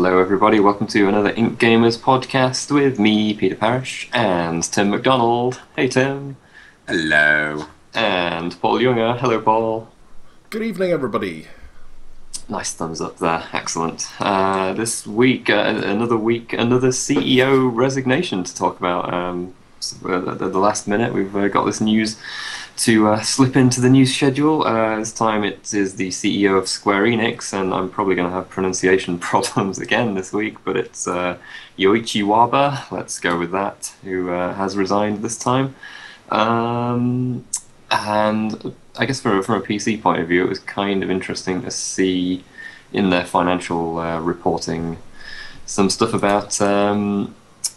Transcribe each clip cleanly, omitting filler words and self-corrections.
Hello, everybody. Welcome to another IncGamers podcast with me, Peter Parrish, and Tim McDonald. Hey, Tim. Hello. And Paul Younger. Hello, Paul. Good evening, everybody. Nice thumbs up there. Excellent. This week, another CEO resignation to talk about. At the last minute, we've got this news to slip into the news schedule. This time it is the CEO of Square Enix, and I'm probably going to have pronunciation problems again this week, but it's Yoichi Waba, let's go with that, who has resigned this time. And I guess from a PC point of view, it was kind of interesting to see in their financial reporting some stuff about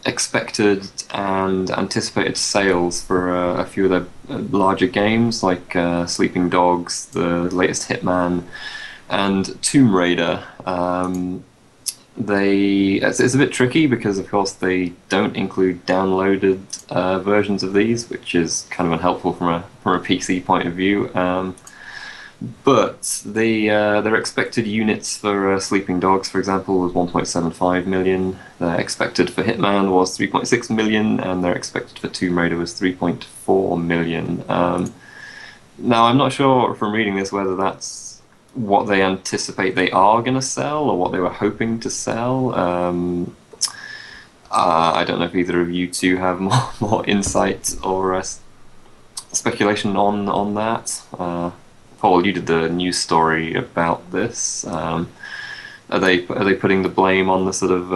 expected and anticipated sales for a few of their larger games, like Sleeping Dogs, the latest Hitman, and Tomb Raider. It's a bit tricky because, of course, they don't include downloaded versions of these, which is kind of unhelpful from a PC point of view. But their expected units for Sleeping Dogs, for example, was 1.75 million. Their expected for Hitman was 3.6 million, and their expected for Tomb Raider was 3.4 million. Now, I'm not sure from reading this whether that's what they anticipate they are going to sell or what they were hoping to sell. I don't know if either of you two have more insight or speculation on that. Paul, you did the news story about this. Are they putting the blame on the sort of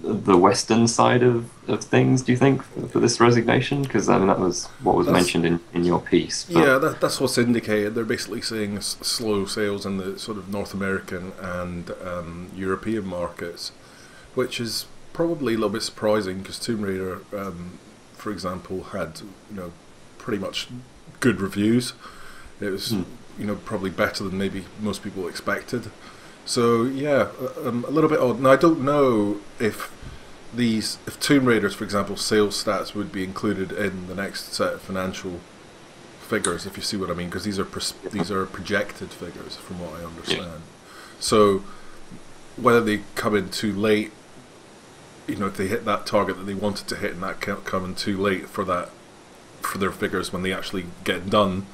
the Western side of things, do you think, for this resignation? Because I mean that was what was mentioned in your piece. But... Yeah, that's what's indicated. They're basically saying slow sales in the sort of North American and European markets, which is probably a little bit surprising because Tomb Raider, for example, had pretty much good reviews. It was, probably better than maybe most people expected. So yeah, a little bit odd. Now I don't know if Tomb Raiders, for example, sales stats would be included in the next set of financial figures, if you see what I mean, because these are projected figures from what I understand. Yeah. So whether they come in too late, if they hit that target that they wanted to hit, and that can't come in too late for their figures when they actually get done.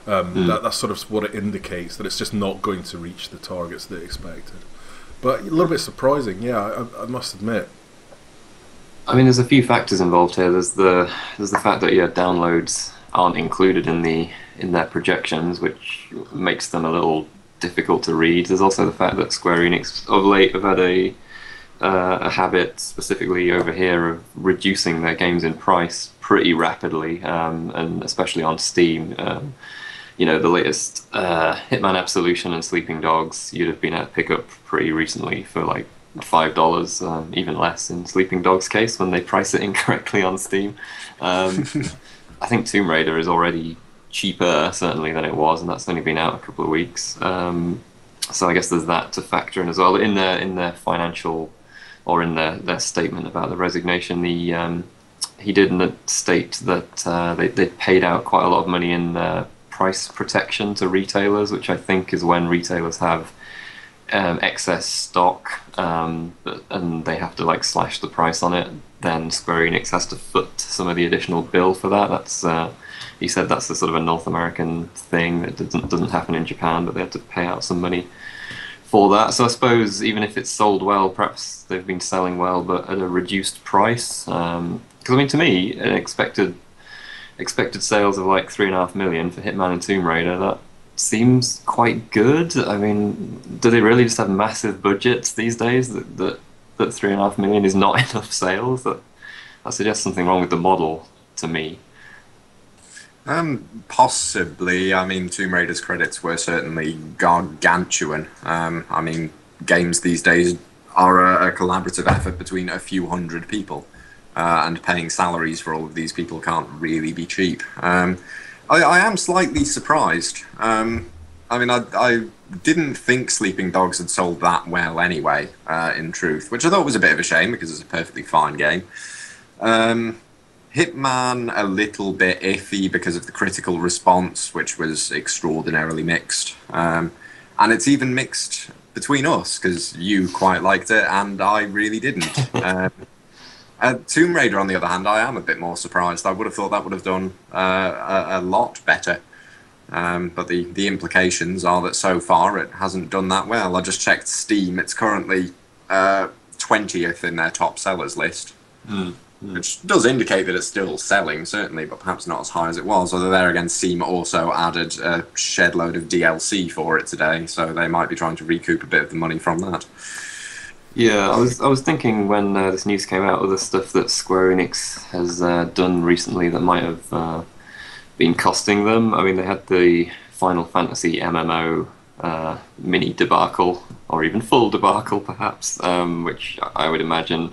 That's sort of what it indicates, that it's just not going to reach the targets they expected. But a little bit surprising, yeah, I must admit. I mean, there's a few factors involved here. There's the fact that downloads aren't included in their projections, which makes them a little difficult to read. There's also the fact that Square Enix of late have had a habit, specifically over here, of reducing their games in price pretty rapidly, and especially on Steam. The latest Hitman Absolution and Sleeping Dogs, you'd have been able to pick up pretty recently for like $5, even less in Sleeping Dogs' case when they price it incorrectly on Steam. I think Tomb Raider is already cheaper, certainly, than it was, and that's only been out a couple of weeks. So I guess there's that to factor in as well. In their financial, or in their statement about the resignation, he did state that they paid out quite a lot of money in price protection to retailers, which I think is when retailers have excess stock and they have to slash the price on it. Then Square Enix has to foot some of the additional bill for that. That's he said that's a sort of a North American thing that doesn't happen in Japan, but they have to pay out some money for that. So I suppose even if it's sold well, perhaps they've been selling well, but at a reduced price. Because I mean, to me, an expected sales of like 3.5 million for Hitman and Tomb Raider, that seems quite good. I mean, do they really just have massive budgets these days that 3.5 million is not enough sales? That suggests something wrong with the model to me. Possibly. I mean, Tomb Raider's credits were certainly gargantuan. I mean, games these days are a collaborative effort between a few hundred people. And paying salaries for all of these people can't really be cheap. I am slightly surprised. I mean, I didn't think Sleeping Dogs had sold that well anyway, in truth, which I thought was a bit of a shame because it's a perfectly fine game. Hitman, a little bit iffy because of the critical response, which was extraordinarily mixed. And it's even mixed between us, because you quite liked it and I really didn't. Tomb Raider, on the other hand, I am a bit more surprised. I would have thought that would have done a lot better. But the implications are that so far it hasn't done that well. I just checked Steam. It's currently 20th in their top sellers list, which does indicate that it's still selling, certainly, but perhaps not as high as it was. Although there again, Steam also added a shed load of DLC for it today, so they might be trying to recoup a bit of the money from that. Yeah, I was thinking when this news came out of the stuff that Square Enix has done recently that might have been costing them. I mean, they had the Final Fantasy MMO mini debacle, or even full debacle perhaps, which I would imagine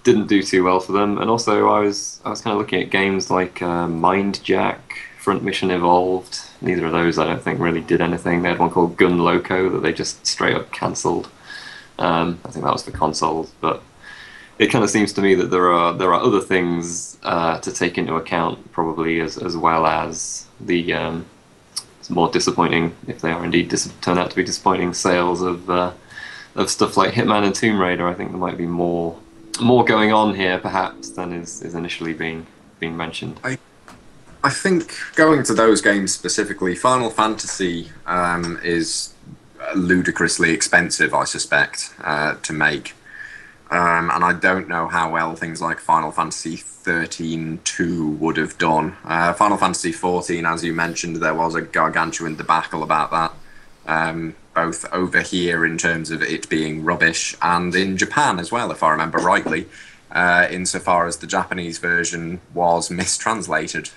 didn't do too well for them. And also I was kind of looking at games like Mind Jack, Front Mission Evolved. Neither of those I don't think really did anything. They had one called Gun Loco that they just straight up cancelled. I think that was for consoles, but it kind of seems to me that there are other things to take into account, probably as well as the more disappointing, if they are indeed turn out to be disappointing, sales of stuff like Hitman and Tomb Raider. I think there might be more going on here, perhaps, than is initially being mentioned. I think going to those games specifically, Final Fantasy is ludicrously expensive, I suspect, to make. And I don't know how well things like Final Fantasy 13-2 would have done. Final Fantasy 14, as you mentioned, there was a gargantuan debacle about that, both over here in terms of it being rubbish, and in Japan as well, if I remember rightly, insofar as the Japanese version was mistranslated.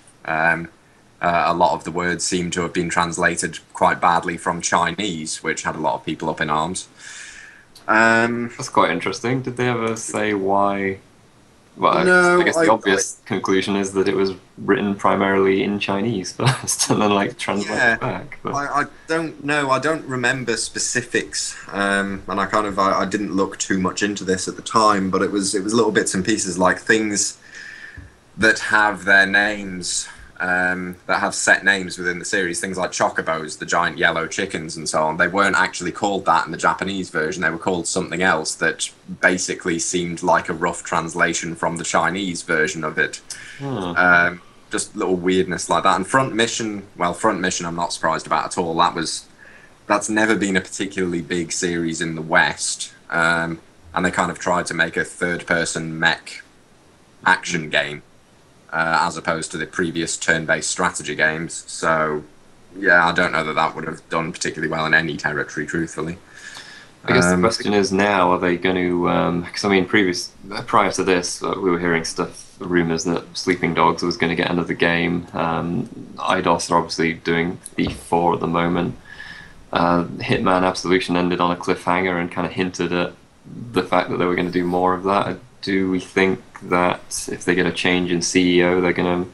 A lot of the words seem to have been translated quite badly from Chinese, which had a lot of people up in arms. That's quite interesting. Did they ever say why? Well, no, I guess the obvious conclusion is that it was written primarily in Chinese first, and then translated back. But I don't know. I don't remember specifics, and I didn't look too much into this at the time. But it was little bits and pieces, like things that have their names. That have set names within the series, things like chocobos, the giant yellow chickens and so on. They weren't actually called that in the Japanese version. They were called something else that basically seemed like a rough translation from the Chinese version of it. Just little weirdness like that. And Front Mission I'm not surprised about at all. That's never been a particularly big series in the West. And they kind of tried to make a third-person mech action game. As opposed to the previous turn-based strategy games. So, yeah, I don't know that would have done particularly well in any territory, truthfully. I guess the question is now, are they going to... Because, I mean, prior to this, we were hearing rumours that Sleeping Dogs was going to get another game. IDOS are obviously doing Thief 4 at the moment. Hitman Absolution ended on a cliffhanger and kind of hinted at the fact that they were going to do more of that. Do we think that if they get a change in CEO, they're going to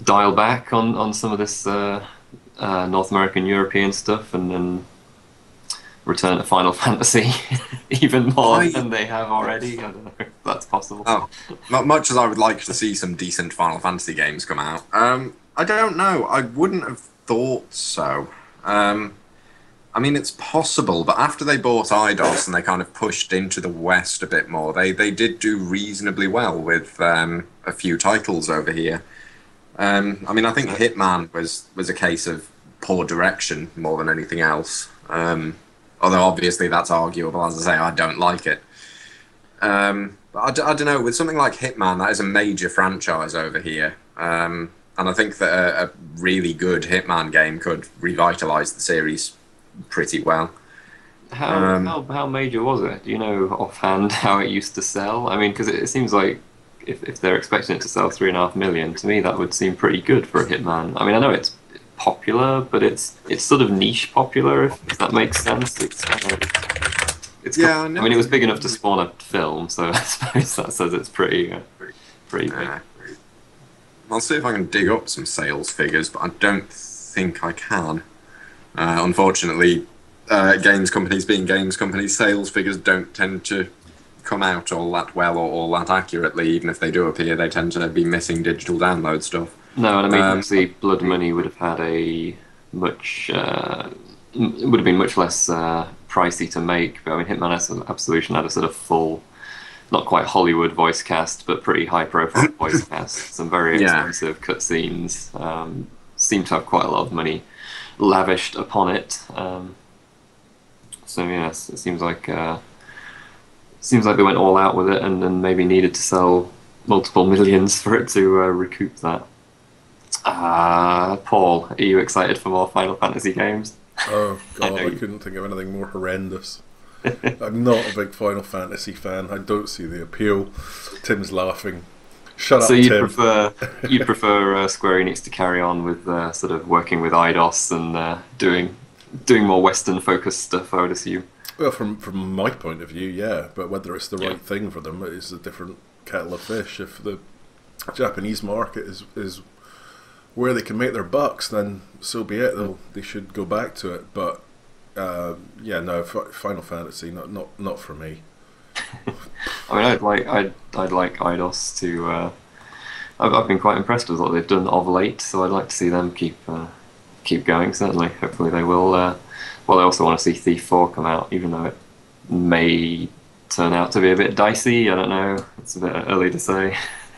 dial back on some of this North American, European stuff and then return to Final Fantasy even more than they have already? I don't know if that's possible. Oh, not much as I would like to see some decent Final Fantasy games come out. I don't know. I wouldn't have thought so. I mean, it's possible, but after they bought IDOS and they kind of pushed into the West a bit more, they did do reasonably well with a few titles over here. I mean, I think Hitman was a case of poor direction more than anything else. Although obviously that's arguable. As I say, I don't like it. But I don't know, with something like Hitman, that is a major franchise over here. And I think that a really good Hitman game could revitalise the series pretty well. How major was it? Do you know offhand how it used to sell? I mean, because it seems like if they're expecting it to sell 3.5 million, to me that would seem pretty good for a Hitman. I mean, I know it's popular, but it's sort of niche popular, if that makes sense. I mean, it was big enough to spawn a film, so I suppose that says it's pretty big. I'll see if I can dig up some sales figures, but I don't think I can. Unfortunately, games companies being games companies, sales figures don't tend to come out all that well or all that accurately. Even if they do appear, they tend to be missing digital download stuff. No, and I mean, obviously, Blood Money would have had a much would have been much less pricey to make. But I mean, Absolution had a sort of full, not quite Hollywood voice cast, but pretty high-profile voice cast. Some very expensive cutscenes. Seemed to have quite a lot of money lavished upon it. So yes, it seems like they went all out with it, and then maybe needed to sell multiple millions for it to recoup that. Paul, are you excited for more Final Fantasy games? Oh god, I couldn't think of anything more horrendous. I'm not a big Final Fantasy fan. I don't see the appeal. Tim's laughing. Shut up, Tim. So you'd prefer Square Enix to carry on with sort of working with IDOS and doing more Western-focused stuff, I would assume. Well, from my point of view, yeah. But whether it's the right thing for them is a different kettle of fish. If the Japanese market is where they can make their bucks, then so be it. They should go back to it. But Final Fantasy, not for me. I mean, I'd like IDOS to. I've been quite impressed with what they've done of late, so I'd like to see them keep going. Certainly, hopefully they will. Well, I also want to see Thief 4 come out, even though it may turn out to be a bit dicey. I don't know. It's a bit early to say.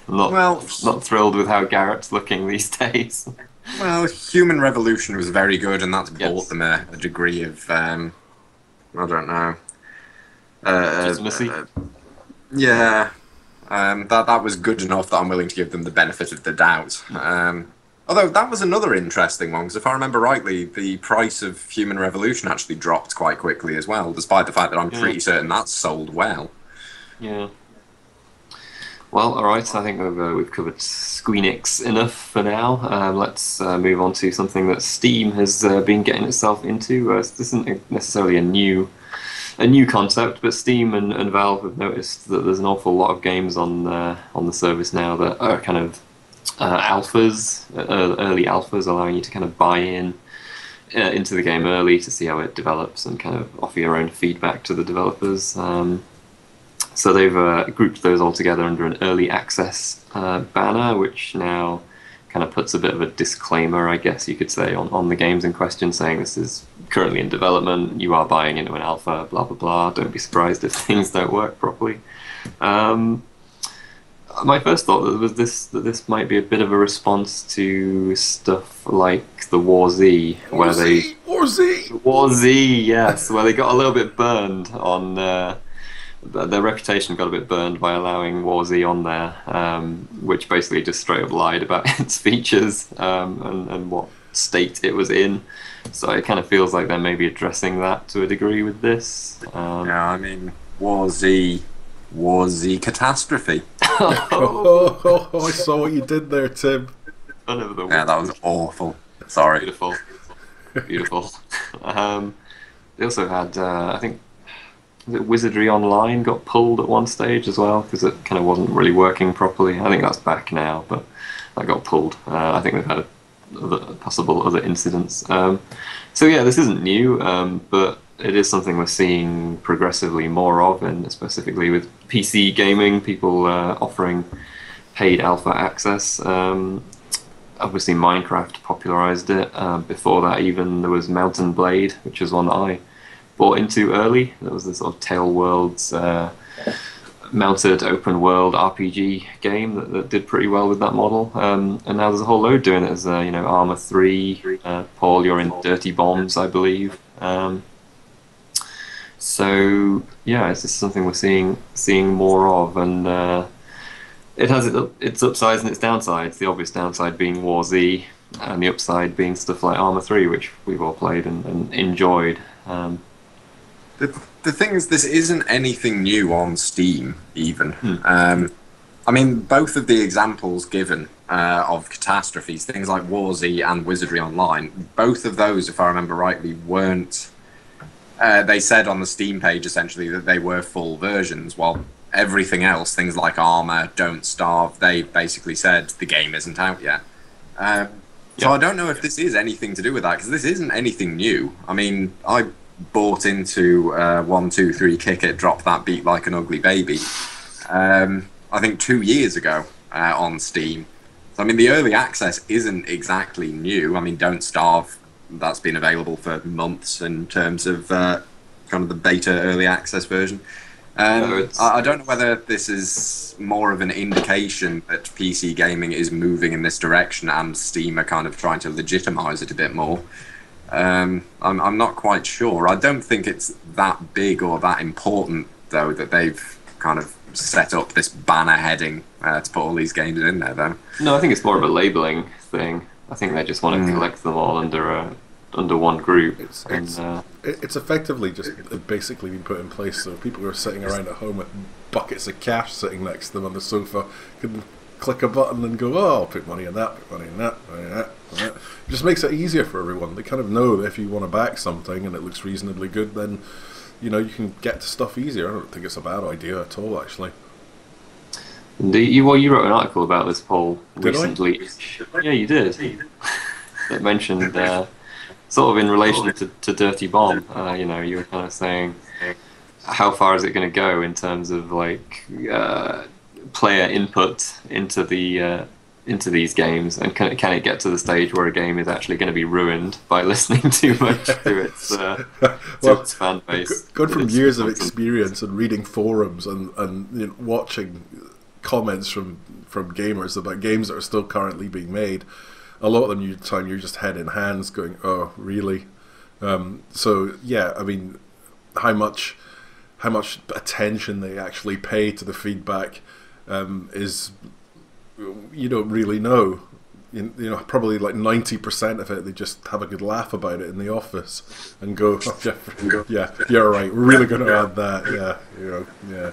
I'm not thrilled with how Garrett's looking these days. Well, Human Revolution was very good, and that's brought them a degree of I don't know. Legitimacy? That was good enough that I'm willing to give them the benefit of the doubt. Although that was another interesting one, because if I remember rightly, the price of Human Revolution actually dropped quite quickly as well, despite the fact that I'm pretty certain that's sold well. Yeah. Well, alright, I think we've covered Squeenix enough for now. Let's move on to something that Steam has been getting itself into. This isn't necessarily a new concept, but Steam and Valve have noticed that there's an awful lot of games on the service now that are kind of alphas, early alphas, allowing you to kind of buy into the game early to see how it develops and kind of offer your own feedback to the developers. So they've grouped those all together under an early access banner, which now kind of puts a bit of a disclaimer, I guess you could say, on the games in question, saying this is currently in development, you are buying into an alpha, blah blah blah, don't be surprised if things don't work properly. My first thought was that this might be a bit of a response to stuff like the War Z, where War Z, yes, where they got a little bit burned on their reputation got a bit burned by allowing War Z on there, which basically just straight up lied about its features and what state it was in. So it kind of feels like they're maybe addressing that to a degree with this. Yeah, I mean, War Z catastrophe. Oh, I saw what you did there, Tim. Yeah, that was awful. Sorry. Beautiful. They also had, I think, Wizardry Online got pulled at one stage as well, because it kind of wasn't really working properly. I think that's back now, but that got pulled. I think they've had possible other incidents. So yeah, this isn't new, but it is something we're seeing progressively more of, and specifically with PC gaming, people offering paid alpha access. Obviously Minecraft popularized it. Before that even there was Mountain Blade, which is one that I bought into early. That was the sort of Tale Worlds mounted open world RPG game that did pretty well with that model. And now there's a whole load doing it. There's Arma 3. Paul, you're in Dirty Bombs, I believe. So yeah, it's just something we're seeing more of, and it has its upsides and its downsides. The obvious downside being War Z, and the upside being stuff like Arma 3, which we've all played and enjoyed. The thing is, this isn't anything new on Steam, even. I mean, both of the examples given of catastrophes, things like War Z and Wizardry Online, both of those, if I remember rightly, weren't... they said on the Steam page, essentially, that they were full versions, while everything else, things like Arma, Don't Starve, they basically said the game isn't out yet. So I don't know if this is anything to do with that, because this isn't anything new. I mean, I bought into 1, 2, 3 Kick It, Drop That Beat Like an Ugly Baby, I think 2 years ago on Steam. So I mean, the early access isn't exactly new. I mean, Don't Starve, that's been available for months in terms of kind of the beta early access version. No, I don't know whether this is more of an indication that PC gaming is moving in this direction and Steam are kind of trying to legitimise it a bit more. I'm not quite sure. I don't think it's that big or that important, though, that they've kind of set up this banner heading to put all these games in there, though. No, I think it's more of a labelling thing. I think they just want to collect them all under one group. It's effectively just basically been put in place so people who are sitting around at home with buckets of cash sitting next to them on the sofa can click a button and go, oh, I'll put money in that, put money in that, money in that, money in that. It just makes it easier for everyone. They kind of know that if you want to back something and it looks reasonably good, then you can get to stuff easier. I don't think it's a bad idea at all, actually. You wrote an article about this poll Did recently. Yeah, you did. That mentioned sort of in relation to Dirty Bomb. You were kind of saying how far is it going to go in terms of like player input into these games, and can it get to the stage where a game is actually going to be ruined by listening too much to its fan base? Going from years of experience and reading forums and watching comments from gamers about games that are still currently being made, a lot of them you're just head in hands going, oh really? So yeah, I mean, how much attention they actually pay to the feedback is, you don't really know. Probably like 90% of it, they just have a good laugh about it in the office and go, oh, yeah, you're right, we're really going to add that, yeah.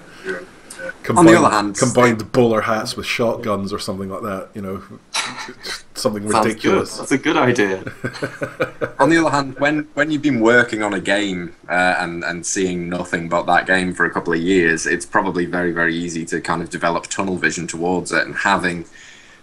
On the other hand, combined bowler hats with shotguns or something like that, something ridiculous. That's a good idea. On the other hand, when you've been working on a game and seeing nothing but that game for a couple of years, it's probably very, very easy to kind of develop tunnel vision towards it, and having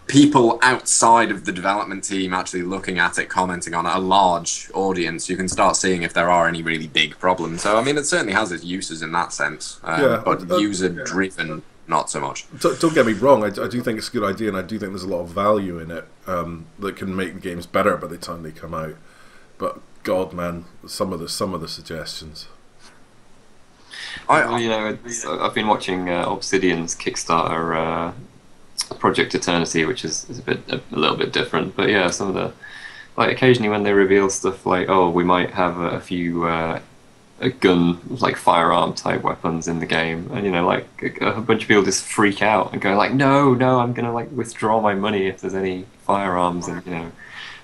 people outside of the development team actually looking at it, commenting on it, a large audience, you can start seeing if there are any really big problems. So, I mean, it certainly has its uses in that sense, but user-driven, not so much. Don't get me wrong, I do think it's a good idea, and I do think there's a lot of value in it that can make the games better by the time they come out. But, God, man, some of the suggestions. I've been watching Obsidian's Kickstarter Project Eternity, which is a little bit different, but yeah, some of the, like, occasionally when they reveal stuff like, oh, we might have a few a gun, like firearm type weapons in the game, and like a bunch of people just freak out and go like, no, I'm gonna like withdraw my money if there's any firearms, and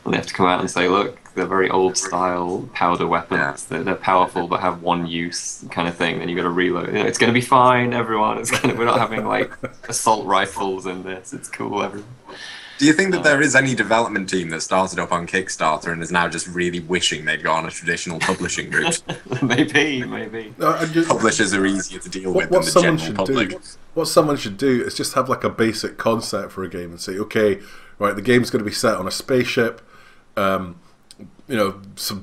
and they have to come out and say, look, they're very old style powder weapons. Yeah. They're powerful but have one use kind of thing. Then you got to reload. It's going to be fine, everyone. We're not having like assault rifles in this. It's cool, everyone. Do you think that there is any development team that started up on Kickstarter and is now just really wishing they'd gone a traditional publishing route? Maybe. Publishers are easier to deal with than the general public. What someone should do is just have like a basic concept for a game and say, okay, right, the game's going to be set on a spaceship. Some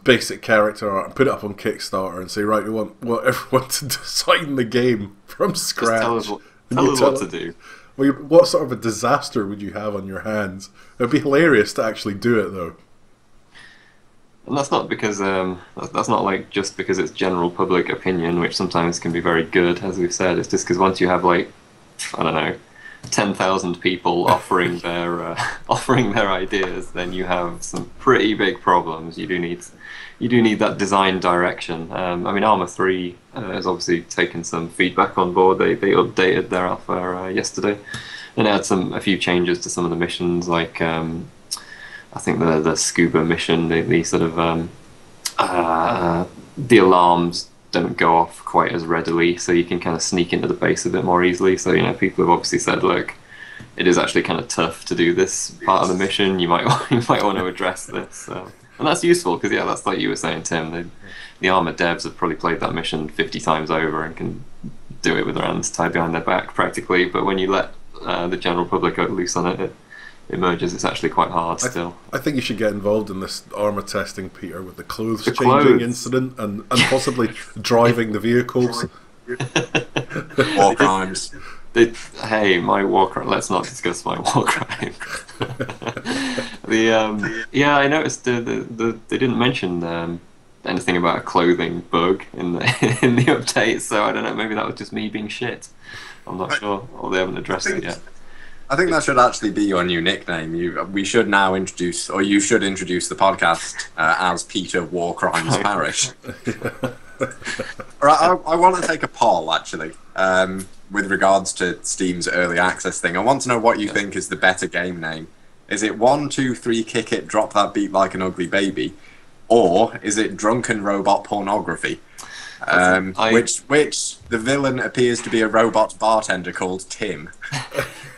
basic character art, and put it up on Kickstarter and say, right, we want everyone to design the game from scratch. Just tell us what to do. Well, what sort of a disaster would you have on your hands? It'd be hilarious to actually do it, though. And that's not because that's not like just because it's general public opinion, which sometimes can be very good, as we've said. It's just because once you have like, I don't know, 10,000 people offering their ideas, then you have some pretty big problems. You do need that design direction. I mean, Arma 3 has obviously taken some feedback on board. They updated their alpha yesterday and had a few changes to some of the missions, like I think the scuba mission, the sort of the alarms don't go off quite as readily, so you can kind of sneak into the base a bit more easily. So people have obviously said, look, it is actually kind of tough to do this part of the mission. You might want to address this, and that's useful because that's like you were saying, Tim. The Arma devs have probably played that mission 50 times over and can do it with their hands tied behind their back practically. But when you let the general public go loose on it, it emerges it's actually quite hard still. I think you should get involved in this armor testing, Peter, with the clothes changing incident and possibly driving the vehicles. War crimes. My war crime. Let's not discuss my war crime. I noticed they didn't mention anything about a clothing bug in the in the update. So I don't know. Maybe that was just me being shit. I'm not sure, or they haven't addressed it yet. I think that should actually be your new nickname. We should now introduce, or you should introduce the podcast as Peter War Crimes Parish. Right, I want to take a poll, actually, with regards to Steam's early access thing. I want to know what you think is the better game name. Is it 1, 2, 3, kick it, drop that beat like an ugly baby? Or is it drunken robot pornography? Which the villain appears to be a robot bartender called Tim.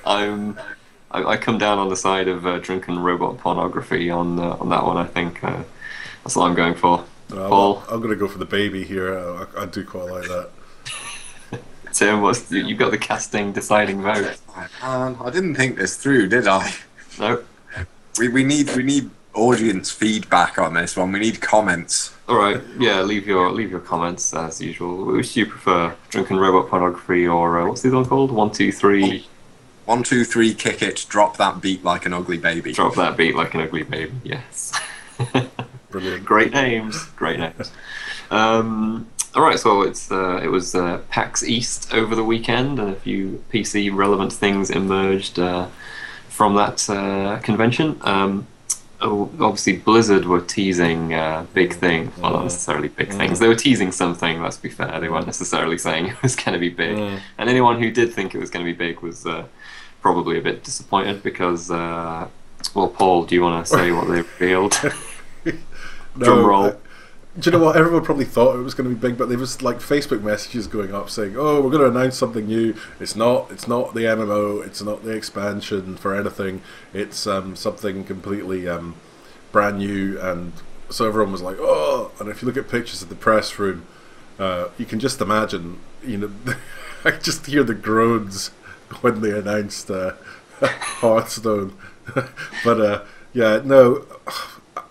I come down on the side of drunken robot pornography on that one. I think that's what I'm going for. Paul, I'm going to go for the baby here. I do quite like that. Tim, you got the casting deciding vote? I didn't think this through, did I? No. We need audience feedback on this one. We need comments. All right, yeah, leave your comments as usual. Which do you prefer, drunken robot pornography or what's the other one called? 1, 2, 3. 1, 2, 3, kick it, drop that beat like an ugly baby. Drop that beat like an ugly baby. Yes. Brilliant. Great names. Great names. All right, so it was PAX East over the weekend, and a few PC relevant things emerged from that convention. Obviously, Blizzard were teasing big things. Well, not necessarily big things. They were teasing something, let's be fair. They weren't necessarily saying it was going to be big. And anyone who did think it was going to be big was probably a bit disappointed because, well, Paul, do you want to say what they revealed? Drum roll. Do you know what? Everyone probably thought it was going to be big, but there was like Facebook messages going up saying, "Oh, we're going to announce something new. It's not the MMO. It's not the expansion for anything. It's something completely brand new." And so everyone was like, "Oh!" And if you look at pictures of the press room, you can just imagine. You know, I just hear the groans when they announced Hearthstone. But yeah, no.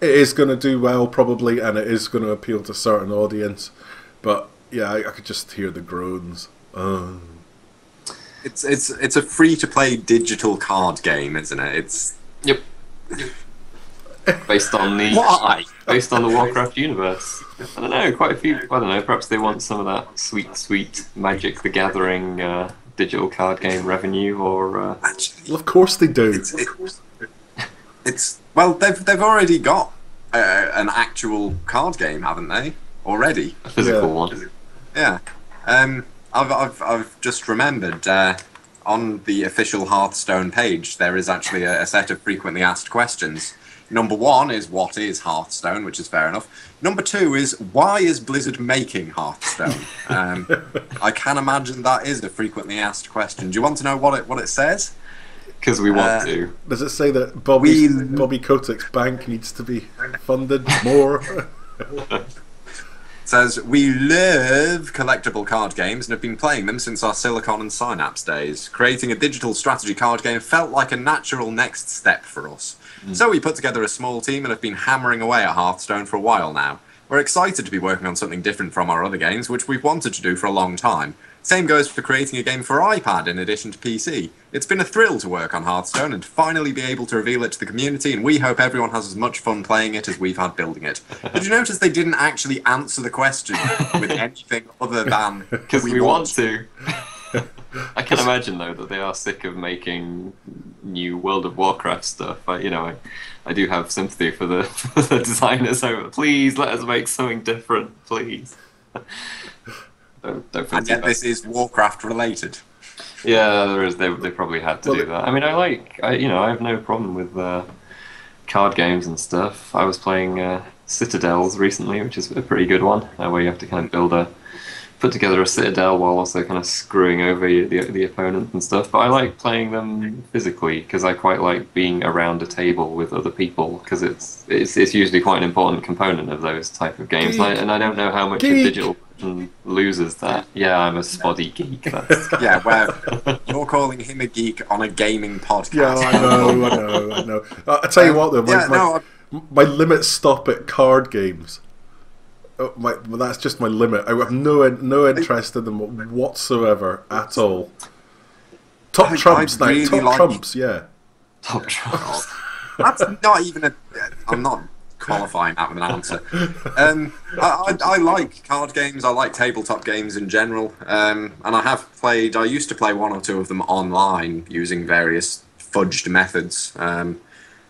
It is going to do well, probably, and it is going to appeal to a certain audience. But yeah, I could just hear the groans. It's a free-to-play digital card game, isn't it? Yep. Based on the Warcraft universe. I don't know, quite a few. I don't know. Perhaps they want some of that sweet Magic the Gathering digital card game revenue, or. Actually, well, of course they do. Well, they've already got an actual card game, haven't they? Already, a physical one. Yeah. I've just remembered on the official Hearthstone page there is actually a set of frequently asked questions. Number 1 is what is Hearthstone, which is fair enough. Number 2 is why is Blizzard making Hearthstone? I can imagine that is a frequently asked question. Do you want to know what it says? Because we want to. Does it say that Bobby Kotick's bank needs to be funded more? It says, we love collectible card games and have been playing them since our Silicon and Synapse days. Creating a digital strategy card game felt like a natural next step for us. So we put together a small team and have been hammering away at Hearthstone for a while now. We're excited to be working on something different from our other games, which we've wanted to do for a long time. Same goes for creating a game for iPad in addition to PC. It's been a thrill to work on Hearthstone and to finally be able to reveal it to the community, and we hope everyone has as much fun playing it as we've had building it. Did you notice they didn't actually answer the question with anything other than because we want to? I can imagine though that they are sick of making new World of Warcraft stuff. I do have sympathy for the designers. So please let us make something different, please. Don't feel and yet this is Warcraft related. Yeah, there is. They probably had to do that. I mean, I have no problem with card games and stuff. I was playing Citadels recently, which is a pretty good one, where you have to kind of put together a citadel while also kind of screwing over the opponent and stuff. But I like playing them physically because I quite like being around a table with other people because it's usually quite an important component of those type of games. And I don't know how much a digital version loses that. Yeah, I'm a spotty geek. Yeah, where you're calling him a geek on a gaming podcast. Yeah, I know. I tell you what though, my limits stop at card games. That's just my limit. I have no interest in them whatsoever at all. Top trumps, really top trumps, yeah. Top trumps. That's not even I'm not qualifying that with an answer. I like card games. I like tabletop games in general. And I used to play one or two of them online using various fudged methods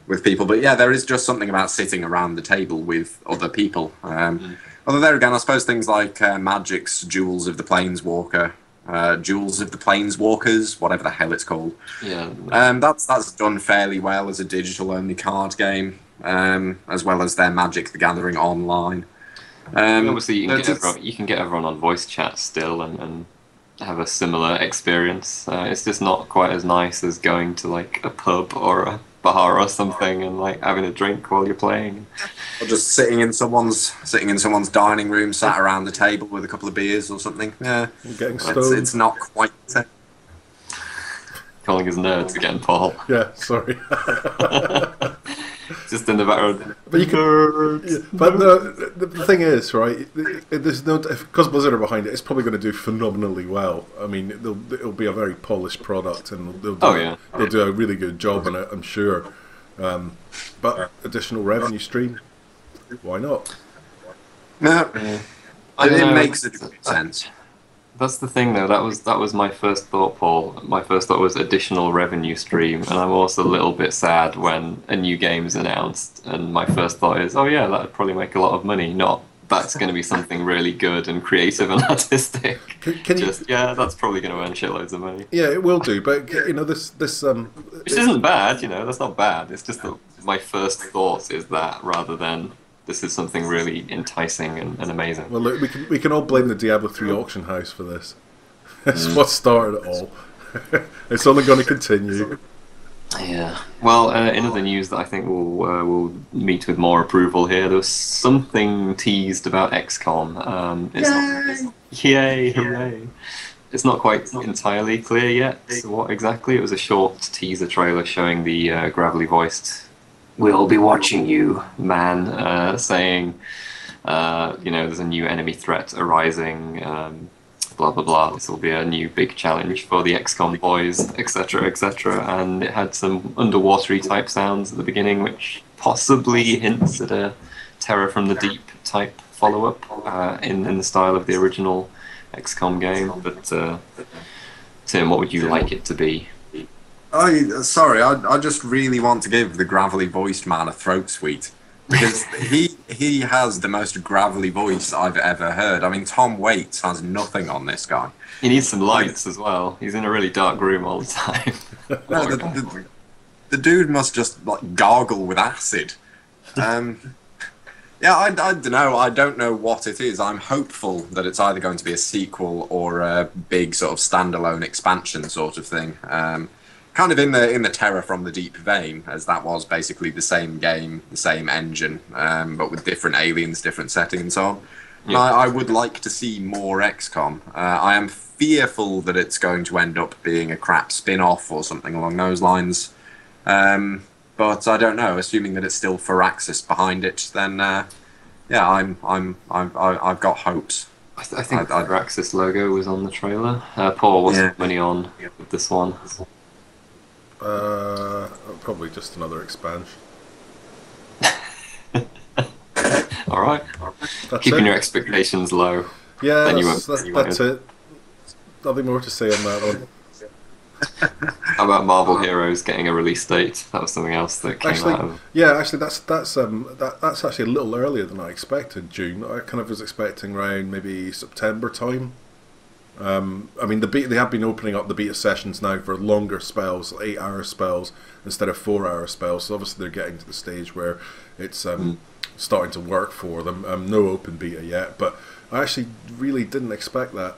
with people. But yeah, there is just something about sitting around the table with other people. Although there again, I suppose things like Magic's Jewels of the Planeswalker, Jewels of the Planeswalkers, whatever the hell it's called. Yeah. That's done fairly well as a digital-only card game, as well as their Magic the Gathering online. Obviously, you can get everyone on voice chat still and have a similar experience. It's just not quite as nice as going to like a pub or a bar or something and like having a drink while you're playing. Or just sitting in someone's dining room, sat around the table with a couple of beers or something. Yeah, getting stoned. It's not quite the same. Calling us nerds again, Paul. Yeah, sorry. Just in the background. But you can, but the thing is, right? There's no, because Blizzard are behind it. It's probably going to do phenomenally well. I mean, it'll be a very polished product, and they'll do a really good job on it, I'm sure. But additional revenue stream, why not? No, it makes sense. That's the thing, though. That was my first thought, Paul. My first thought was additional revenue stream, and I'm also a little bit sad when a new game's announced, and my first thought is, oh yeah, that'd probably make a lot of money. Not that's going to be something really good and creative and artistic. That's probably going to earn shitloads of money. Yeah, it will do. But you know, this which isn't bad. You know, that's not bad. It's just that my first thought is that rather than. This is something really enticing and amazing. Well, look, we can all blame the Diablo 3 auction house for this. It's what started it all. It's only going to continue. Yeah. Well, in other news that I think will meet with more approval here, there was something teased about XCOM. Yay! Hooray! It's not quite entirely clear yet what exactly. It was a short teaser trailer showing the gravelly voiced. We'll be watching you, man, saying, there's a new enemy threat arising, blah, blah, blah. This will be a new big challenge for the XCOM boys, etc., etc. And it had some underwatery type sounds at the beginning, which possibly hints at a Terror from the Deep type follow-up in the style of the original XCOM game. But, Tim, what would you like it to be? I just really want to give the gravelly voiced man a throat sweet because he has the most gravelly voice I've ever heard. I mean, Tom Waits has nothing on this guy. He needs some lights as well. He's in a really dark room all the time. No, the dude must just like gargle with acid. Yeah, I don't know. I don't know what it is. I'm hopeful that it's either going to be a sequel or a big sort of standalone expansion sort of thing. Kind of in the Terror from the Deep vein, as that was basically the same game, the same engine, but with different aliens, different settings and so on. Yeah. I would like to see more XCOM. I am fearful that it's going to end up being a crap spin-off or something along those lines. But I don't know. Assuming that it's still Firaxis behind it, then I've got hopes. I think the Firaxis logo was on the trailer. Paul, what's the money on with this one? Probably just another expansion. All right. Keeping your expectations low. Yeah, that's it. Nothing more to say on that one. How about Marvel Heroes getting a release date? That was something else that came out of... Yeah, actually, that's actually a little earlier than I expected. June. I kind of was expecting around maybe September time. I mean, they have been opening up the beta sessions now for longer spells, 8-hour spells instead of 4-hour spells. So obviously they're getting to the stage where it's starting to work for them. No open beta yet, but I actually really didn't expect that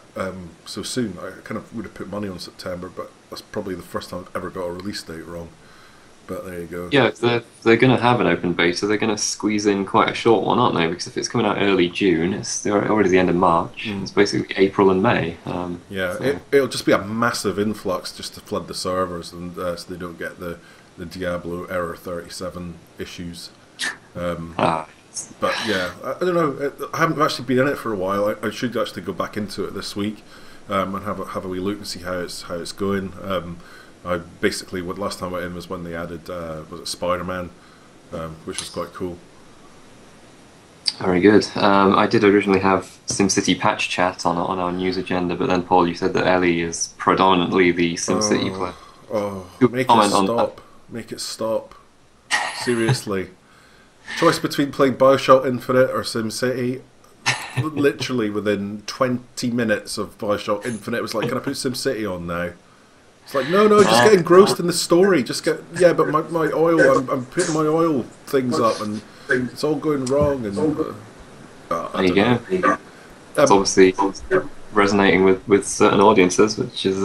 so soon. I kind of would have put money on September, but that's probably the first time I've ever got a release date wrong. But there you go. Yeah, if they're going to have an open beta, they're going to squeeze in quite a short one, aren't they? Because if it's coming out early June, it's already the end of March. It's basically April and May. It'll just be a massive influx just to flood the servers, and so they don't get the Diablo Error 37 issues. But yeah, I don't know. I haven't actually been in it for a while. I should actually go back into it this week and have a wee look and see how it's going. I basically, last time I went in was when they added was it Spider-Man, which was quite cool. Very good. I did originally have SimCity patch chat on our news agenda, but then Paul, you said that Ellie is predominantly the SimCity player. Make Comment it on stop. Make it stop. Seriously. Choice between playing Bioshock Infinite or SimCity. Literally within 20 minutes of Bioshock Infinite, it was like, can I put SimCity on now? It's like, no, just get engrossed in the story. Just get, but my oil, I'm putting my oil things up and it's all going wrong. And there you go. It's obviously resonating with certain audiences, which is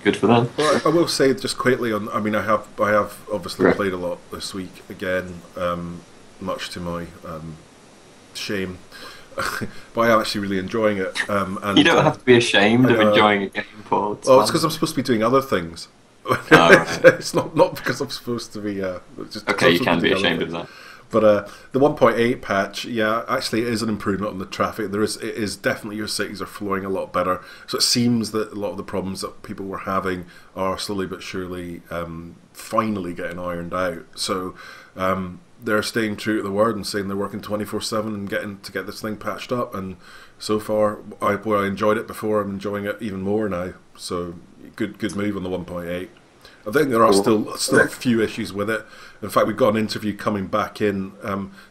good for them. Well, I will say just quickly on. I mean, I have obviously played a lot this week again, much to my shame. But I am actually really enjoying it. And you don't have to be ashamed of enjoying a game, Paul. It's because I'm supposed to be doing other things. Right. It's not because I'm supposed to be. Just okay, you can be ashamed of that. But the 1.8 patch, actually it is an improvement on the traffic. It is definitely, your cities are flowing a lot better. So it seems that a lot of the problems that people were having are slowly but surely finally getting ironed out. So they're staying true to the word and saying they're working 24/7 and getting to get this thing patched up. And so far, where I enjoyed it before, I'm enjoying it even more now. So good move on the 1.8. I think there are still a few issues with it. In fact, we've got an interview coming back in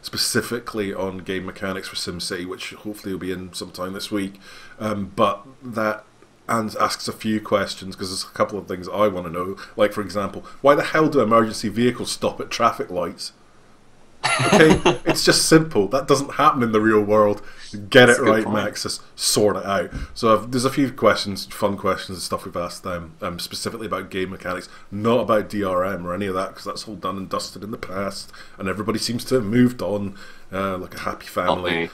specifically on game mechanics for SimCity, which hopefully will be in sometime this week. But that asks a few questions, because there's a couple of things I want to know. Like, for example, why the hell do emergency vehicles stop at traffic lights? Okay, it's just simple. That doesn't happen in the real world. Get it right, Max. Just sort it out. So there's a few questions, fun questions and stuff we've asked them, specifically about game mechanics, not about DRM or any of that, because that's all done and dusted in the past, and everybody seems to have moved on like a happy family.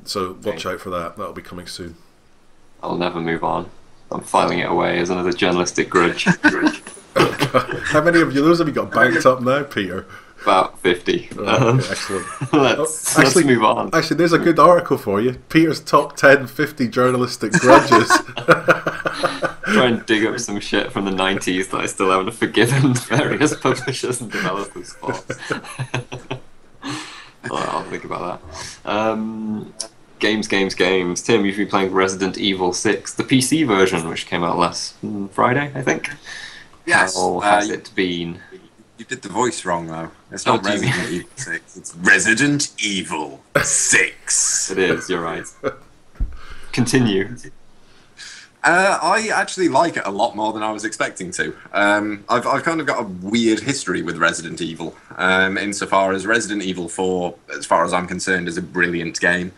So watch out for that. That'll be coming soon. I'll never move on. I'm filing it away as another journalistic grudge. How many of those have you got banked up now, Peter? About 50. Okay, excellent. Let's move on. Actually, there's a good article for you. Peter's top 10 50 journalistic grudges. Try and dig up some shit from the 90s that I still haven't forgiven various publishers and developers for. I'll think about that. Games. Tim, you've been playing Resident Evil 6, the PC version, which came out last Friday, I think. Yes. How has it been? You did the voice wrong, though. It's not Resident Evil 6. It's Resident Evil 6. It is, you're right. Continue. I actually like it a lot more than I was expecting to. I've kind of got a weird history with Resident Evil, insofar as Resident Evil 4, as far as I'm concerned, is a brilliant game.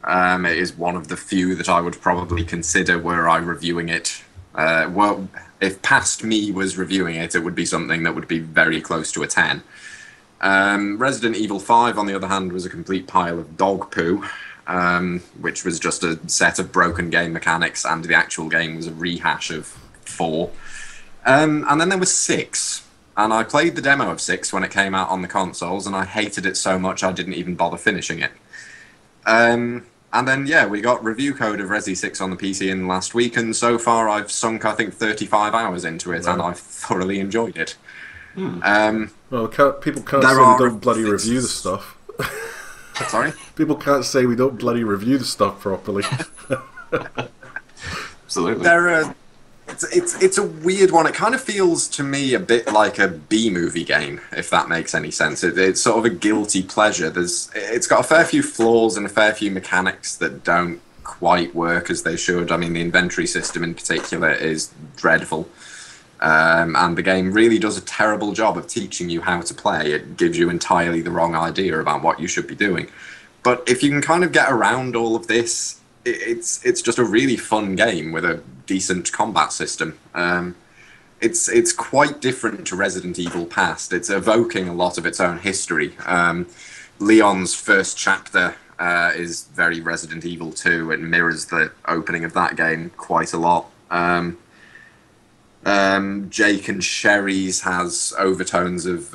It is one of the few that I would probably consider were I reviewing it. Well, if past me was reviewing it, it would be something that would be very close to a 10. Resident Evil 5, on the other hand, was a complete pile of dog poo, which was just a set of broken game mechanics, and the actual game was a rehash of 4. And then there was 6, and I played the demo of 6 when it came out on the consoles, and I hated it so much I didn't even bother finishing it. And then, we got review code of Resi 6 on the PC in last week, and so far I've sunk, I think, 35 hours into it, and I've thoroughly enjoyed it. Well, people can't say we don't bloody review the stuff. Sorry? People can't say we don't bloody review the stuff properly. Absolutely. It's a weird one. It kind of feels to me a bit like a B-movie game, if that makes any sense. It's sort of a guilty pleasure. It's got a fair few flaws and a fair few mechanics that don't quite work as they should. I mean, the inventory system in particular is dreadful. And the game really does a terrible job of teaching you how to play. It gives you entirely the wrong idea about what you should be doing. But if you can kind of get around all of this, it's just a really fun game with a decent combat system. It's quite different to Resident Evil Past. It's evoking a lot of its own history. Leon's first chapter is very Resident Evil 2. It mirrors the opening of that game quite a lot. Jake and Sherry's has overtones of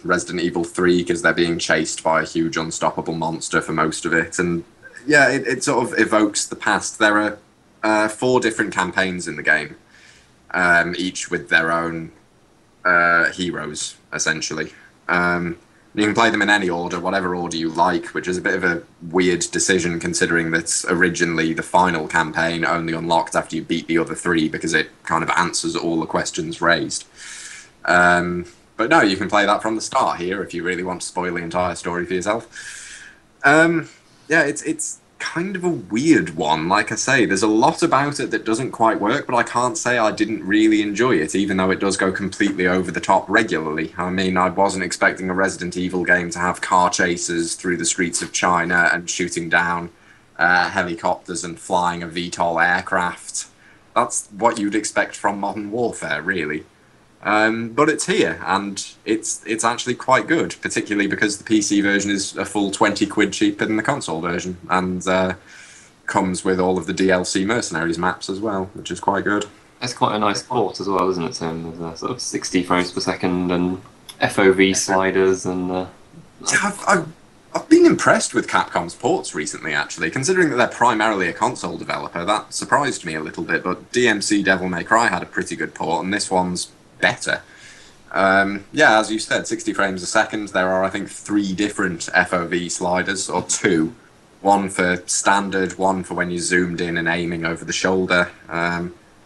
Resident Evil 3 because they're being chased by a huge unstoppable monster for most of it. And it sort of evokes the past. There are 4 different campaigns in the game, each with their own heroes, essentially. You can play them in any order, whatever order you like, which is a bit of a weird decision considering that originally the final campaign only unlocked after you beat the other three because it kind of answers all the questions raised. But no, you can play that from the start here if you really want to spoil the entire story for yourself. Yeah, it's kind of a weird one. Like I say, there's a lot about it that doesn't quite work, but I can't say I didn't really enjoy it, even though it does go completely over the top regularly. I mean, I wasn't expecting a Resident Evil game to have car chases through the streets of China and shooting down helicopters and flying a VTOL aircraft. That's what you'd expect from Modern Warfare, really. But it's here, and it's actually quite good, particularly because the PC version is a full 20 quid cheaper than the console version, and comes with all of the DLC Mercenaries maps as well, which is quite good. It's quite a nice port as well, isn't it, Tim? There's sort of 60 frames per second and FOV sliders and... Yeah, I've been impressed with Capcom's ports recently, actually. Considering that they're primarily a console developer, that surprised me a little bit, but DMC Devil May Cry had a pretty good port, and this one's better. Yeah, as you said, 60 frames a second. There are, I think, 3 different FOV sliders, or 2. One for standard, one for when you're zoomed in and aiming over the shoulder.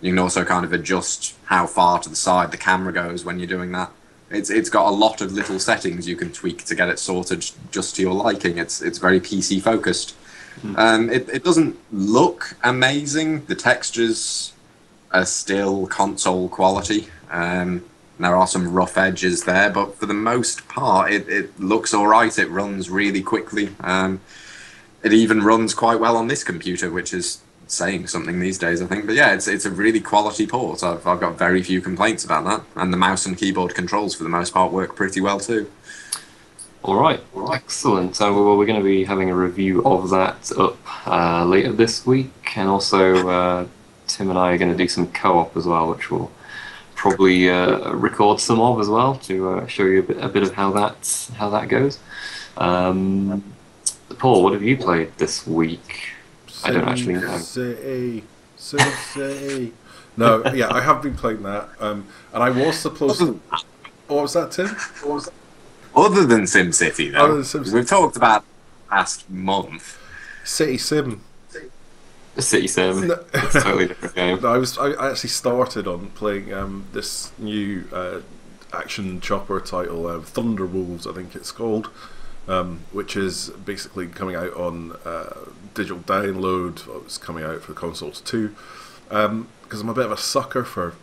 You can also kind of adjust how far to the side the camera goes when you're doing that. It's got a lot of little settings you can tweak to get it sorted just to your liking. It's very PC focused. It doesn't look amazing. The textures are still console quality. There are some rough edges there, but for the most part, it looks alright. It runs really quickly. It even runs quite well on this computer, which is saying something these days, I think. But yeah, it's a really quality port. I've got very few complaints about that. And the mouse and keyboard controls, for the most part, work pretty well too. Alright, excellent. So we're going to be having a review of that up later this week. And also, Tim and I are going to do some co-op as well, which we'll probably record some of as well to show you a bit of how that goes. Paul, what have you played this week? I don't actually know. No, yeah, I have been playing that, and I was supposed to... What was that, Tim? Other than SimCity, though, Other than SimCity. We've talked about last month. City Sim. City Sim. No. It's a totally different game. No, I actually started on playing this new action chopper title, Thunder Wolves, I think it's called, which is basically coming out on digital download. It's coming out for the consoles too, because I'm a bit of a sucker for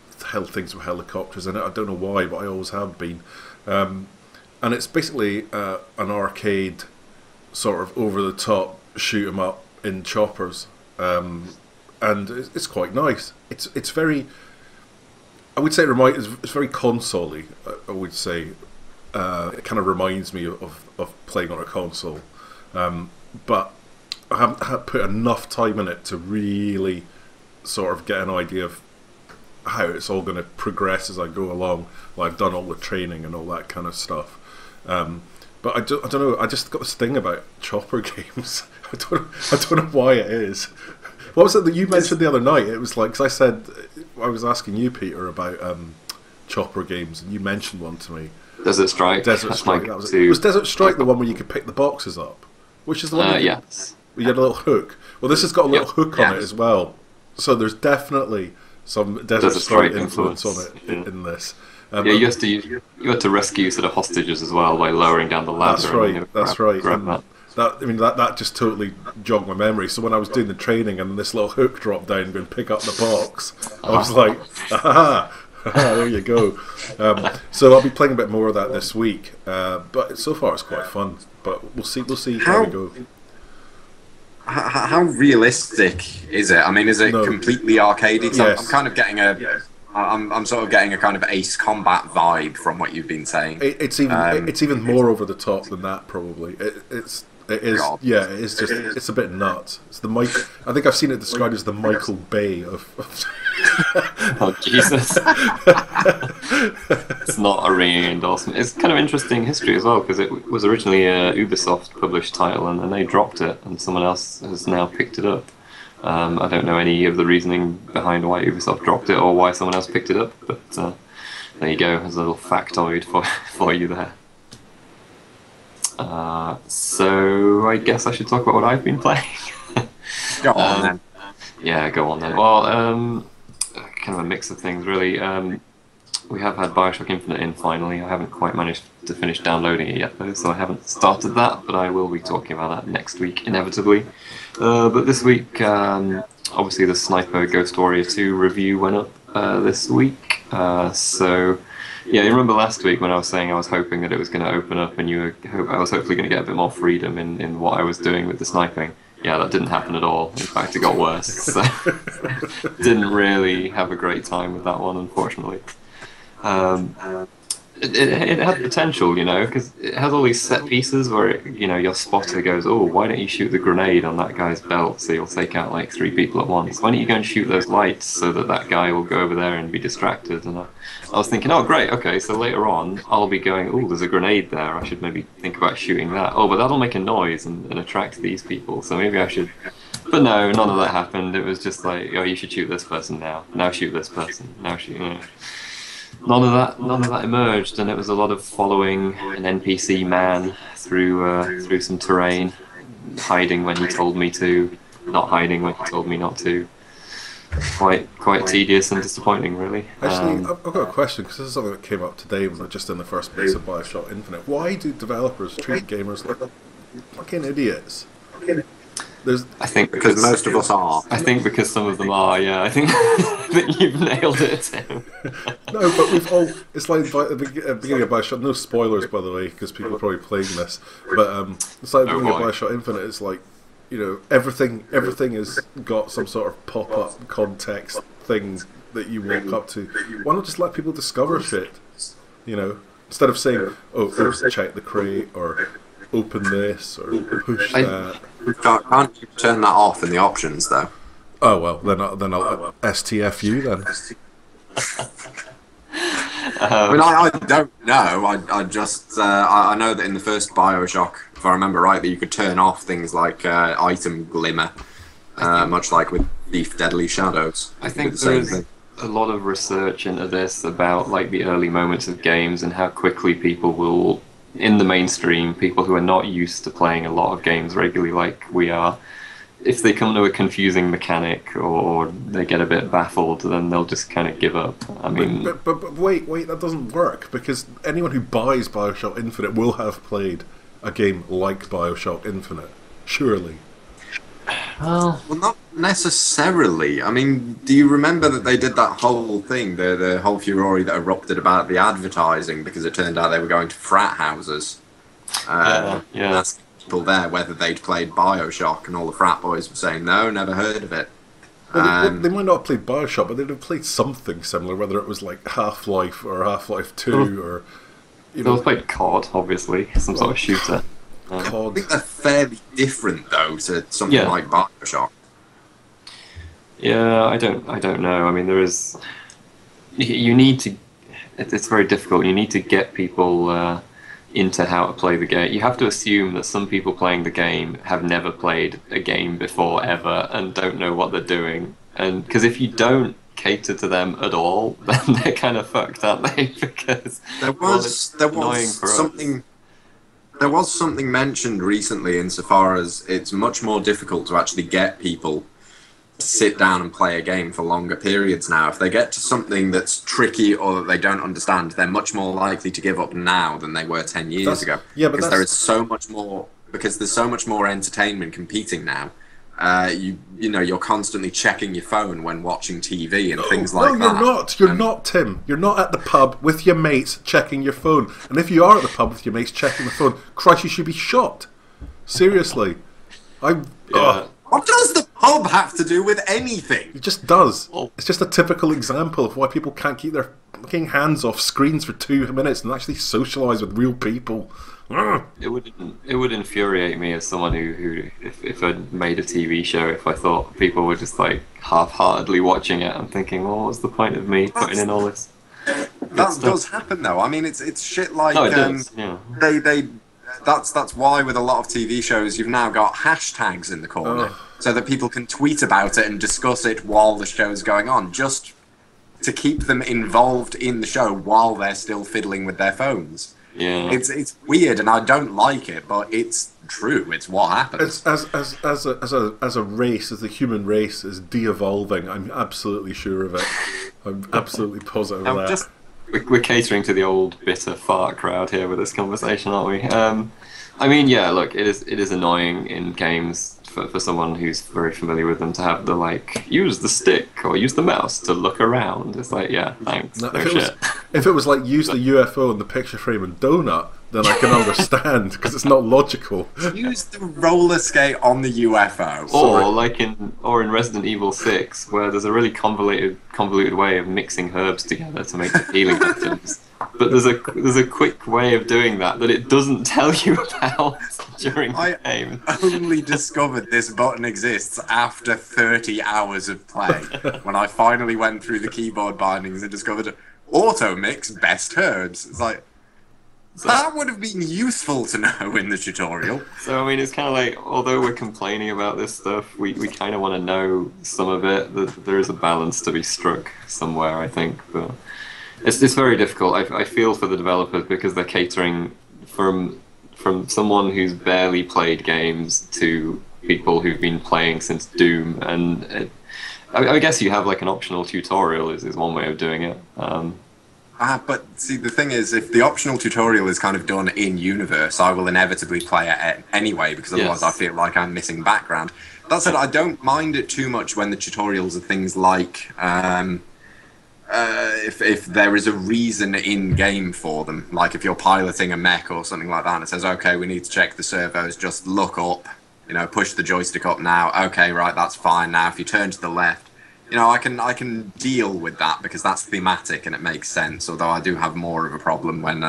things with helicopters in it. I don't know why, but I always have been. And it's basically an arcade sort of over-the-top shoot 'em up in choppers. And it's quite nice. It's very, I would say it's very console-y, I would say. It kind of reminds me of playing on a console, but I haven't put enough time in it to really sort of get an idea of how it's all going to progress as I go along. Well, I've done all the training and all that kind of stuff, but I don't know. I just got this thing about chopper games. I don't know why it is. What was it that you mentioned the other night? It was like, because I said, I was asking you, Peter, about chopper games, and you mentioned one to me. Desert Strike. Desert Strike. That was it. Was Desert Strike the one where you could pick the boxes up? Which is the one? Yes. You had a little hook. Well, this has got a little hook on it as well. So there's definitely some Desert Strike influence on it in this. Yeah, you had to rescue sort of hostages as well by lowering down the ladder. That's right. That's right. Grab that just totally jogged my memory. So when I was doing the training and this little hook dropped down and pick up the box, I was like, aha! There you go. So I'll be playing a bit more of that this week. But so far it's quite fun. But we'll see how we go. How realistic is it? I mean, is it completely arcadey? Yes. I'm kind of getting I'm sort of getting a kind of Ace Combat vibe from what you've been saying. It's even more over the top than that, probably. It is. God. Yeah, it is just. It's a bit nuts. It's the Mike. I think I've seen it described as the Michael Bay of. Oh Jesus! It's not a ringing endorsement. It's kind of interesting history as well, because it was originally a Ubisoft published title, and they dropped it, and someone else has now picked it up. I don't know any of the reasoning behind why Ubisoft dropped it or why someone else picked it up, but there you go. There's a little factoid for you there. So I guess I should talk about what I've been playing. Go on then. Yeah, go on then. Well, kind of a mix of things, really. We have had Bioshock Infinite in finally. I haven't quite managed to finish downloading it yet, though, so I haven't started that, but I will be talking about that next week, inevitably. But this week, obviously the Sniper Ghost Warrior 2 review went up this week. So, yeah, you remember last week when I was saying I was hoping that it was going to open up and I was hopefully going to get a bit more freedom in what I was doing with the sniping. Yeah, that didn't happen at all. In fact, it got worse. So, didn't really have a great time with that one, unfortunately. It had potential, you know, because it has all these set pieces where, your spotter goes, oh, why don't you shoot the grenade on that guy's belt so you'll take out like 3 people at once? Why don't you go and shoot those lights so that guy will go over there and be distracted? And I was thinking, oh, great, okay, so later on I'll be going, oh, there's a grenade there, I should maybe think about shooting that. Oh, but that'll make a noise and attract these people, so maybe I should... But no, none of that happened. It was just like, oh, you should shoot this person now. Now shoot this person. Now shoot... None of that emerged, and it was a lot of following an NPC man through some terrain, hiding when he told me to, not hiding when he told me not to. Quite tedious and disappointing, really. Actually, I've got a question, because this is something that came up today, just in the first bits of Bioshock Infinite. Why do developers treat gamers like fucking idiots? I think because most of us are. I think because some of them are, yeah. I think that you've nailed it, Tim. No, but we've all... It's like at the beginning of Bioshock... No spoilers, by the way, because people are probably playing this. But it's like at the beginning of Bioshock Infinite, it's like, everything has got some sort of pop-up context thing that you walk up to. Why not just let people discover shit? Instead of saying, oh, check the crate, or open this, or push that. Can't you turn that off in the options, though? Oh, well, then I'll STF you, then. I mean, I don't know. I just... I know that in the first Bioshock, if I remember rightly, you could turn off things like item glimmer, much like with Thief Deadly Shadows. I think there's a lot of research into this about like the early moments of games and how quickly people will... In the mainstream, people who are not used to playing a lot of games regularly like we are, if they come to a confusing mechanic or they get a bit baffled, then they'll just kind of give up. I mean... But wait, that doesn't work, because anyone who buys Bioshock Infinite will have played a game like Bioshock Infinite, surely. Well, not necessarily. I mean, do you remember that they did that whole thing, the whole furore that erupted about the advertising because it turned out they were going to frat houses? Yeah. That's people there whether they'd played Bioshock, and all the frat boys were saying, no, never heard of it. Well, they might not have played Bioshock, but they'd have played something similar, whether it was like Half-Life or Half-Life 2 or... They've played COD, obviously, some sort of shooter. I think they're fairly different, though, to something like Bioshock. Yeah, I don't know. I mean, there is... You need to... It's very difficult. You need to get people into how to play the game. You have to assume that some people playing the game have never played a game before, ever, and don't know what they're doing. And because if you don't cater to them at all, then they're kind of fucked, aren't they? Because there was something... There was something mentioned recently insofar as it's much more difficult to actually get people to sit down and play a game for longer periods now. If they get to something that's tricky or that they don't understand, they're much more likely to give up now than they were 10 years ago. Yeah, but because there is so much more... Because there's so much more entertainment competing now. You're constantly checking your phone when watching TV and things like that. No, you're not. You're not, Tim. You're not at the pub with your mates checking your phone. And if you are at the pub with your mates checking the phone, Christ, you should be shot. Seriously. What does the pub have to do with anything? It just does. It's just a typical example of why people can't keep their fucking hands off screens for 2 minutes and actually socialise with real people. It would infuriate me as someone who if I'd made a TV show, if I thought people were just like half-heartedly watching it, I'm thinking, well, what's the point of me putting in all this? That does happen though. I mean, it's shit like it does. Yeah. That's why with a lot of TV shows you've now got hashtags in the corner so that people can tweet about it and discuss it while the show's going on, just to keep them involved in the show while they're still fiddling with their phones. Yeah. It's weird, and I don't like it, but it's true. It's what happens. As a race, as the human race is de-evolving, I'm absolutely sure of it. I'm absolutely positive of that. We're catering to the old bitter fart crowd here with this conversation, aren't we? I mean, yeah. Look, it is annoying in games for someone who's very familiar with them to have the like use the stick or use the mouse to look around. It's like, yeah, thanks. No, shit. If it was like use the UFO and the picture frame and donut, then I can understand because it's not logical. Use the roller skate on the UFO. Or in Resident Evil 6, where there's a really convoluted way of mixing herbs together to make healing items. But there's a quick way of doing that it doesn't tell you about during the game. I only discovered this button exists after 30 hours of play, when I finally went through the keyboard bindings and discovered auto mix best herbs. It's like, that would have been useful to know in the tutorial. So, I mean, it's kind of like, although we're complaining about this stuff, we kind of want to know some of it, that there is a balance to be struck somewhere, I think. But it's very difficult. I feel for the developers because they're catering from someone who's barely played games to people who've been playing since Doom. And I guess you have like an optional tutorial is one way of doing it. But see, the thing is, if the optional tutorial is kind of done in universe, I will inevitably play it anyway, because otherwise I feel like I'm missing background. That said, I don't mind it too much when the tutorials are things like if there is a reason in game for them, like if you're piloting a mech or something like that, and it says, okay, we need to check the servos, just look up, push the joystick up now. Okay, right, that's fine. Now, if you turn to the left. I can deal with that because that's thematic and it makes sense. Although I do have more of a problem when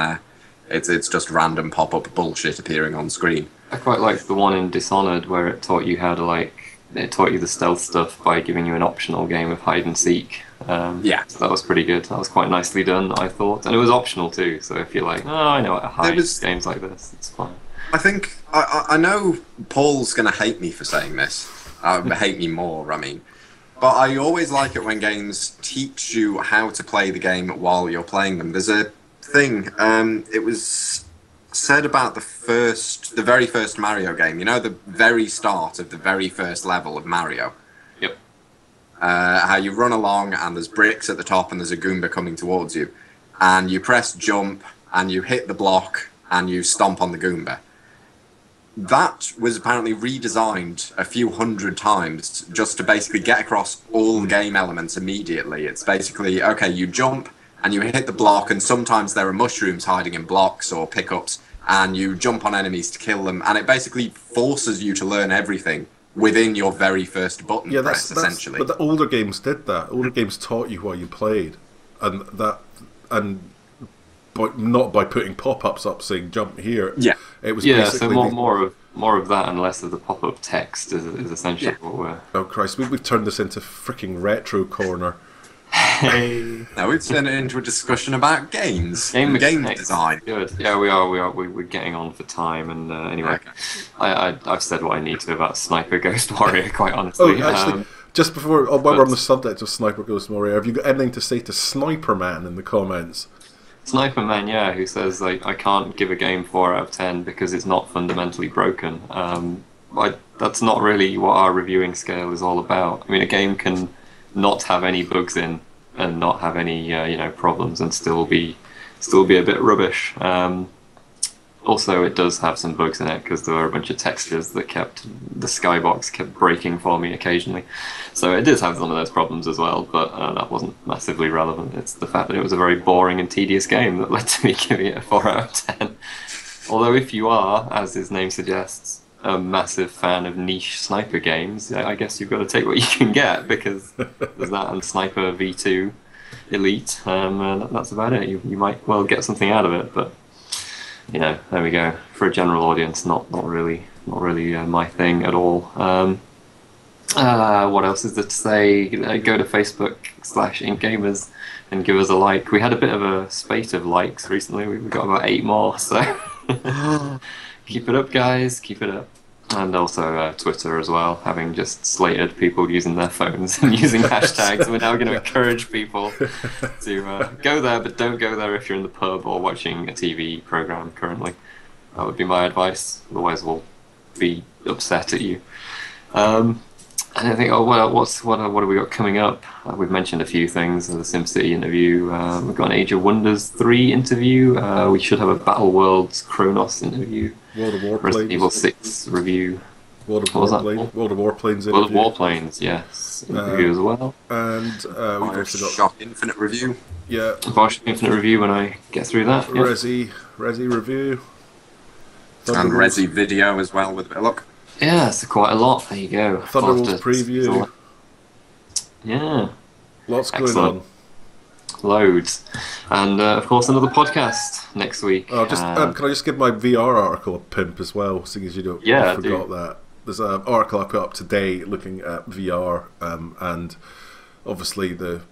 it's just random pop-up bullshit appearing on screen. I quite liked the one in Dishonored where it taught you how to it taught you the stealth stuff by giving you an optional game of hide and seek. Yeah, so that was pretty good. That was quite nicely done, I thought, and it was optional too. So if you're like, I know how to hide games like this, it's fine. I think I know Paul's gonna hate me for saying this. Hate me more, I mean. But I always like it when games teach you how to play the game while you're playing them. There's a thing, it was said about the very first Mario game. The very start of the very first level of Mario. Yep. How you run along and there's bricks at the top and there's a Goomba coming towards you. And you press jump and you hit the block and you stomp on the Goomba. That was apparently redesigned a few hundred times just to basically get across all game elements immediately. It's basically, okay, you jump and you hit the block, and sometimes there are mushrooms hiding in blocks or pickups, and you jump on enemies to kill them, and it basically forces you to learn everything within your very first button press, essentially. But the older games did that. Older games taught you while you played, but not by putting pop-ups up saying jump here. Yeah, it was so more of that and less of the pop-up text is essentially what we're... Oh Christ, we've turned this into freaking retro corner. Hey. Now we've turned it into a discussion about games, game design. Good. Yeah, we are. We're getting on for time, and anyway, okay. I've said what I need to about Sniper Ghost Warrior. Quite honestly. Oh, actually, just before while we're on the subject of Sniper Ghost Warrior, have you got anything to say to Sniper Man in the comments? Sniper Man, yeah, who says I can't give a game 4 out of 10 because it's not fundamentally broken. That's not really what our reviewing scale is all about. I mean, a game can not have any bugs in and not have any problems and still be a bit rubbish. Also, it does have some bugs in it because there were a bunch of textures that the skybox kept breaking for me occasionally. So it did have some of those problems as well, but that wasn't massively relevant. It's the fact that it was a very boring and tedious game that led to me giving it a 4 out of 10. Although if you are, as his name suggests, a massive fan of niche sniper games, I guess you've got to take what you can get, because there's that and Sniper V2 Elite, and that's about it. You might well get something out of it, but there we go. For a general audience, not really my thing at all. What else is there to say? Go to Facebook/IncGamers and give us a like. We had a bit of a spate of likes recently. We've got about 8 more, so keep it up, guys. Keep it up. And also Twitter as well, having just slated people using their phones and using hashtags. We're now going to encourage people to go there, but don't go there if you're in the pub or watching a TV program currently. That would be my advice. Otherwise, we'll be upset at you. And I think, what have we got coming up? We've mentioned a few things. The SimCity interview. We've got an Age of Wonders 3 interview. We should have a Battle Worlds Kronos interview. World of Warplanes. Resident Evil 6 review. World of Warplanes interview. World of Warplanes, yes. Review as well. And we've also got Bioshock Infinite review. Yeah. Bioshock Infinite review when I get through that. Yeah. Resi review. And Resi video as well with a bit of luck. Yeah, it's quite a lot. There you go. Thunderbolts preview. Yeah. Lots going on. Loads. And of course another podcast next week. Oh, just can I just give my VR article a pimp as well, seeing as you don't forgot that. There's an article I put up today looking at VR, and obviously all the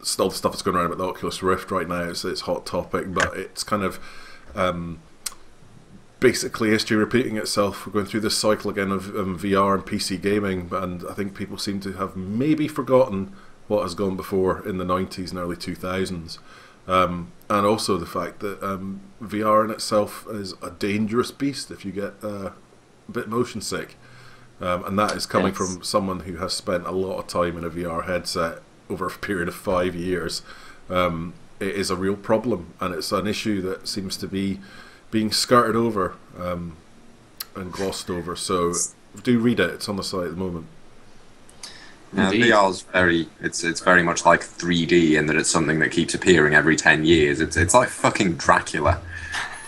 stuff that's going around about the Oculus Rift right now, it's hot topic, but it's kind of basically history repeating itself. We're going through this cycle again of VR and PC gaming, and I think people seem to have maybe forgotten what has gone before in the 90s and early 2000s. And also the fact that VR in itself is a dangerous beast if you get a bit motion sick. And that is coming from someone who has spent a lot of time in a VR headset over a period of 5 years. It is a real problem, and it's an issue that seems to be being skirted over and glossed over. So do read it. It's on the site at the moment. VR's it's very much like 3D in that it's something that keeps appearing every 10 years. It's like fucking Dracula.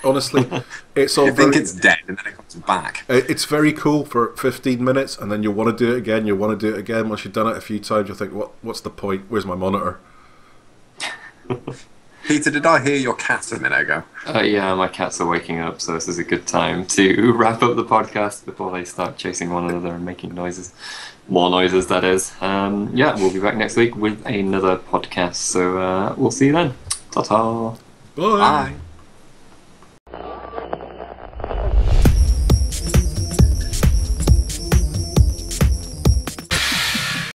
Honestly, it's all. You think it's dead and then it comes back. It's very cool for 15 minutes, and then you'll want to do it again. You'll want to do it again. Once you've done it a few times, you'll think, what's the point? Where's my monitor? Peter, did I hear your cat a minute ago? Yeah, my cats are waking up, so this is a good time to wrap up the podcast before they start chasing one another and making noises. More noises, that is. Yeah, we'll be back next week with another podcast, so we'll see you then. Ta-ta. Bye. Bye.